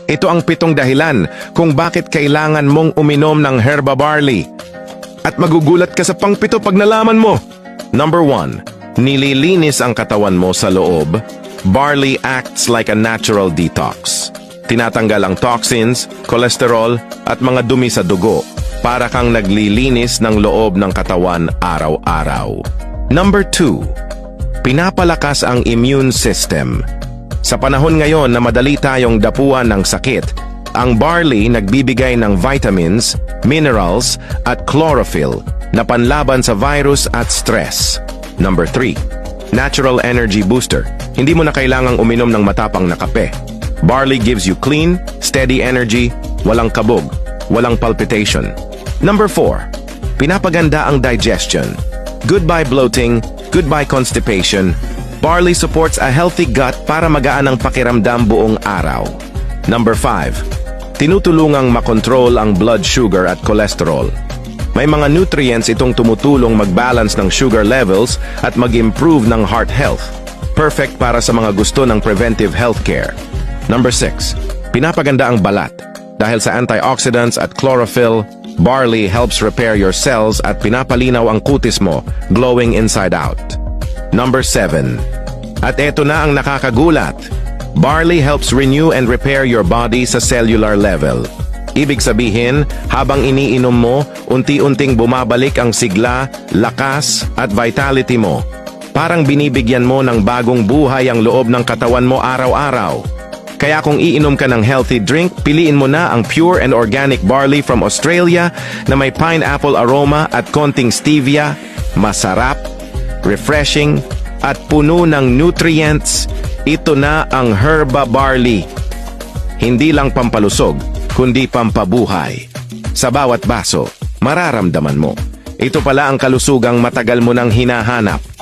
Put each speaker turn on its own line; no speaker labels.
Ito ang 7 dahilan kung bakit kailangan mong uminom ng herba barley. At magugulat ka sa pang-7 pag nalaman mo. Number 1. Nililinis ang katawan mo sa loob. Barley acts like a natural detox. Tinatanggal ang toxins, cholesterol, at mga dumi sa dugo para kang naglilinis ng loob ng katawan araw-araw. Number 2. Pinapalakas ang immune system. Sa panahon ngayon na madali tayong dapuan ng sakit, ang barley nagbibigay ng vitamins, minerals, at chlorophyll na panlaban sa virus at stress. Number 3. Natural energy booster. Hindi mo na kailangang uminom ng matapang na kape. Barley gives you clean, steady energy, walang kabog, walang palpitation. Number 4. Pinapaganda ang digestion. Goodbye bloating, goodbye constipation. Barley supports a healthy gut para magaan ang pakiramdam buong araw. Number 5. Tinutulungang makontrol ang blood sugar at cholesterol. May mga nutrients itong tumutulong mag-balance ng sugar levels at mag-improve ng heart health. Perfect para sa mga gusto ng preventive healthcare. Number 6. Pinapaganda ang balat. Dahil sa antioxidants at chlorophyll, barley helps repair your cells at pinapalinaw ang kutis mo, glowing inside out. Number 7. At eto na ang nakakagulat. Barley helps renew and repair your body sa cellular level. Ibig sabihin, habang iniinom mo, unti-unting bumabalik ang sigla, lakas, at vitality mo. Parang binibigyan mo ng bagong buhay ang loob ng katawan mo araw-araw. Kaya kung iinom ka ng healthy drink, piliin mo na ang pure and organic barley from Australia na may pineapple aroma at konting stevia, masarap, refreshing, at puno ng nutrients. Ito na ang herba barley. Hindi lang pampalusog, kundi pampabuhay. Sa bawat baso, mararamdaman mo. Ito pala ang kalusugang matagal mo nang hinahanap.